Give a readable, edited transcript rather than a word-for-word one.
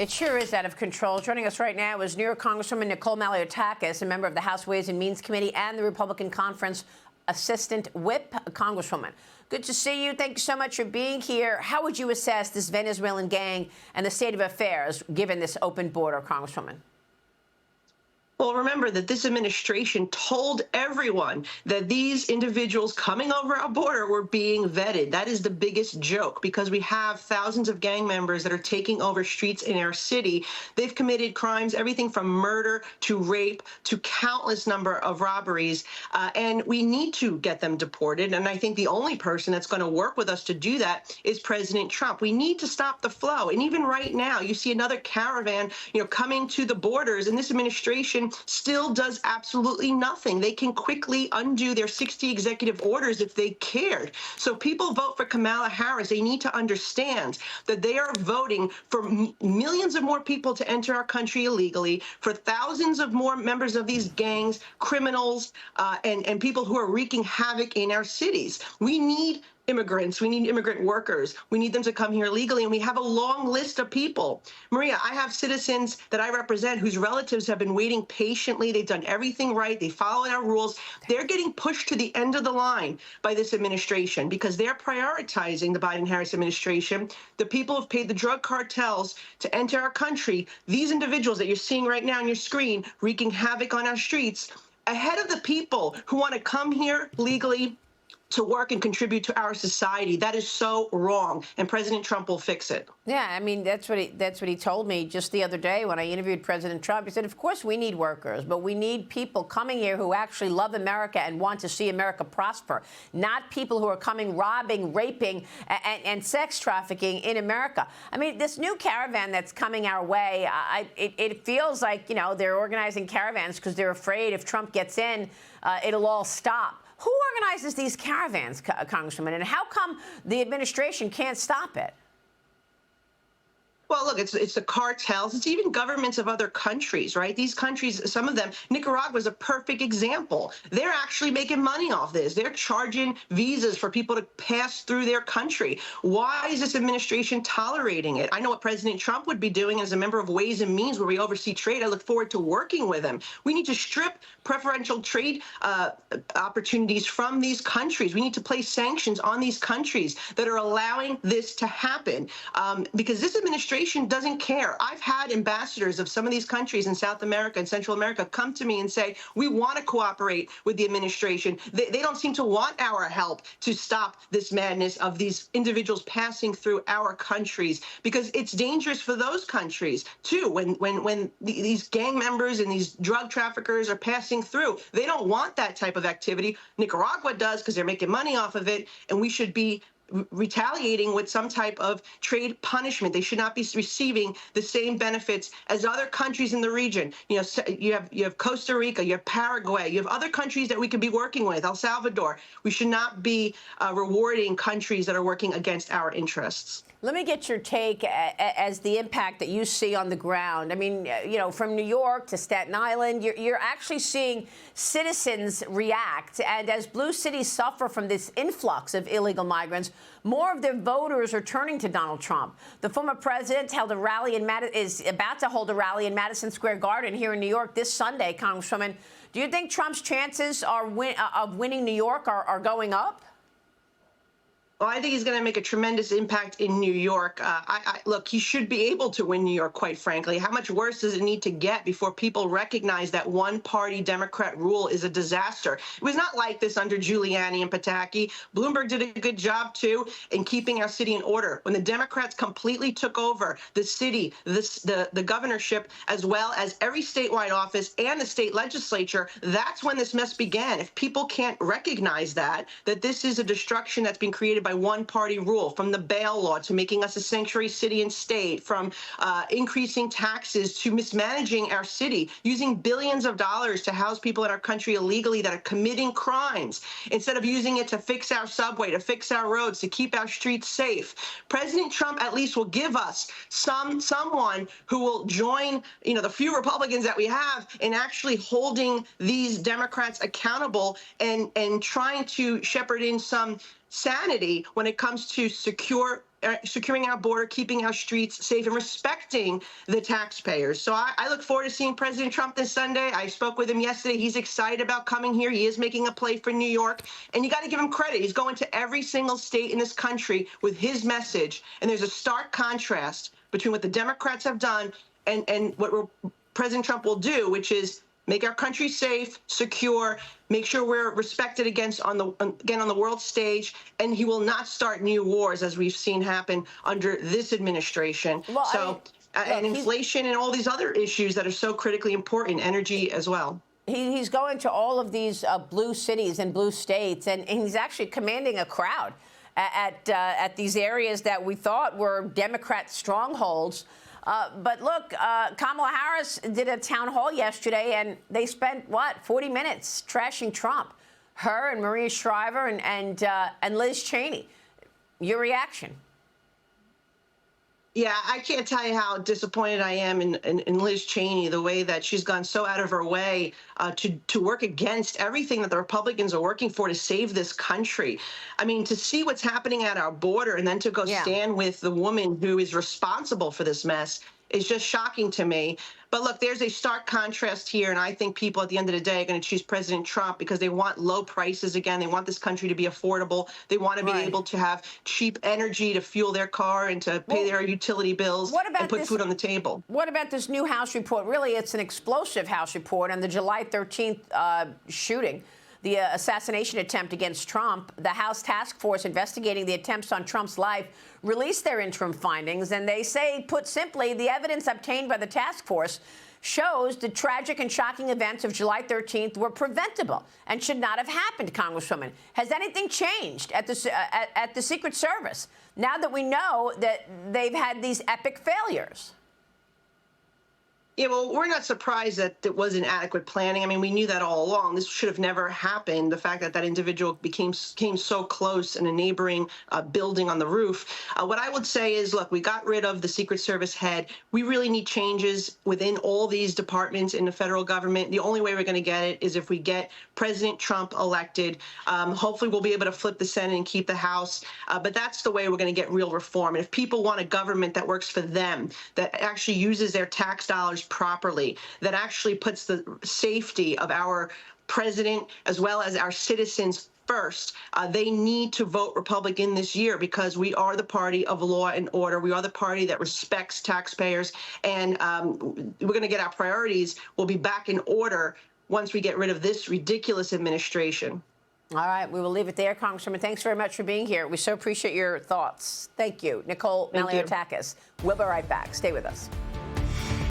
It sure is out of control. Joining us right now is New York Congresswoman Nicole Malliotakis, a member of the House Ways and Means Committee and the Republican Conference Assistant Whip. Congresswoman, good to see you. Thank you so much for being here. How would you assess this Venezuelan gang and the state of affairs given this open border, Congresswoman? Well, remember that this administration told everyone that these individuals coming over our border were being vetted. That is the biggest joke, because we have thousands of gang members that are taking over streets in our city. They've committed crimes, everything from murder to rape to countless number of robberies, and we need to get them deported. And I think the only person that's going to work with us to do that is President Trump. We need to stop the flow. And even right now, you see another caravan, coming to the borders, and this administration still does absolutely nothing. They can quickly undo their 60 executive orders if they cared. So people vote for Kamala Harris. They need to understand that they are voting for millions of more people to enter our country illegally, for thousands of more members of these gangs, criminals, and people who are wreaking havoc in our cities. We need immigrants. We need immigrant workers. We need them to come here legally. And we have a long list of people. Maria, I have citizens that I represent whose relatives have been waiting patiently. They've done everything right. They follow our rules. They're getting pushed to the end of the line by this administration because they're prioritizing the Biden-Harris administration. The people who've paid the drug cartels to enter our country, these individuals that you're seeing right now on your screen wreaking havoc on our streets, ahead of the people who want to come here legally to work and contribute to our society. That is so wrong, and President Trump will fix it. Yeah, I mean, that's what he told me just the other day when I interviewed President Trump. He said, of course we need workers, but we need people coming here who actually love America and want to see America prosper, not people who are coming robbing, raping, and sex trafficking in America. I mean, this new caravan that's coming our way, it feels like, they're organizing caravans because they're afraid if Trump gets in, it'll all stop. Who organizes these caravans, Congresswoman, and how come the administration can't stop it? Well, look, it's the cartels. It's even governments of other countries, right? These countries, some of them, Nicaragua is a perfect example. They're actually making money off this. They're charging visas for people to pass through their country. Why is this administration tolerating it? I know what President Trump would be doing as a member of Ways and Means, where we oversee trade. I look forward to working with him. We need to strip preferential trade opportunities from these countries. We need to place sanctions on these countries that are allowing this to happen, because this administration doesn't care. I've had ambassadors of some of these countries in South America and Central America come to me and say, we want to cooperate with the administration. They don't seem to want our help to stop this madness of these individuals passing through our countries, because it's dangerous for those countries too. When these gang members and these drug traffickers are passing through, they don't want that type of activity. Nicaragua does, because they're making money off of it, and we should be retaliating with some type of trade punishment. They should not be receiving the same benefits as other countries in the region. You have Costa Rica, you have Paraguay, you have other countries that we could be working with, El Salvador. We should not be rewarding countries that are working against our interests. Let me get your take as the impact that you see on the ground. I mean, from New York to Staten Island, you're actually seeing citizens react. And as blue cities suffer from this influx of illegal migrants, more of their voters are turning to Donald Trump. The former president held a rally is about to hold a rally in Madison Square Garden here in New York this Sunday, Congresswoman. Do you think Trump's chances of winning New York are going up? Well, I think he's going to make a tremendous impact in New York. Look, he should be able to win New York, quite frankly. How much worse does it need to get before people recognize that one-party Democrat rule is a disaster? It was not like this under Giuliani and Pataki. Bloomberg did a good job, too, in keeping our city in order. When the Democrats completely took over the city, the governorship, as well as every statewide office and the state legislature, that's when this mess began. If people can't recognize that this is a destruction that's been created by one-party rule, from the bail law to making us a sanctuary city and state, from increasing taxes to mismanaging our city, using billions of dollars to house people in our country illegally that are committing crimes, instead of using it to fix our subway, to fix our roads, to keep our streets safe. President Trump at least will give us someone who will join, the few Republicans that we have in actually holding these Democrats accountable and trying to shepherd in some sanity when it comes to secure securing our border, keeping our streets safe, and respecting the taxpayers. So I look forward to seeing President Trump this Sunday. I spoke with him yesterday. He's excited about coming here. He is making a play for New York. And you got to give him credit. He's going to every single state in this country with his message. And there's a stark contrast between what the Democrats have done and what President Trump will do, which is make our country safe, secure, make sure we're respected again on the world stage, and he will not start new wars as we've seen happen under this administration. Well, and inflation and all these other issues that are so critically important, energy as well. He's going to all of these blue cities and blue states, and he's actually commanding a crowd at these areas that we thought were Democrat strongholds. But look, Kamala Harris did a town hall yesterday, and they spent, 40 minutes trashing Trump. Her and Maria Shriver and Liz Cheney. Your reaction? Yeah, I can't tell you how disappointed I am in Liz Cheney, the way that she's gone so out of her way to work against everything that the Republicans are working for to save this country. I mean, to see what's happening at our border and then to go stand with the woman who is responsible for this mess is just shocking to me. But look, there's a stark contrast here, and I think people at the end of the day are going to choose President Trump because they want low prices again. They want this country to be affordable. They want to be able to have cheap energy to fuel their car and to pay their utility bills and put food on the table. What about this new House report? Really, it's an explosive House report on the July 13th shooting, the assassination attempt against Trump. The House task force investigating the attempts on Trump's life released their interim findings, and they say, put simply, the evidence obtained by the task force shows the tragic and shocking events of July 13th were preventable and should not have happened, Congresswoman. Has anything changed at the Secret Service now that we know that they've had these epic failures? Yeah, well, we're not surprised that it wasn't adequate planning. I mean, we knew that all along. This should have never happened. The fact that that individual came so close in a neighboring building on the roof. What I would say is, look, we got rid of the Secret Service head. We really need changes within all these departments in the federal government. The only way we're going to get it is if we get President Trump elected. Hopefully, we'll be able to flip the Senate and keep the House. But that's the way we're going to get real reform. And if people want a government that works for them, that actually uses their tax dollars properly, that actually puts the safety of our president as well as our citizens first, they need to vote Republican this year because we are the party of law and order. We are the party that respects taxpayers, and we're going to get our priorities. We'll be back in order once we get rid of this ridiculous administration. All right, we will leave it there, Congresswoman. Thanks very much for being here. We so appreciate your thoughts. Thank you. Nicole Malliotakis. We'll be right back. Stay with us.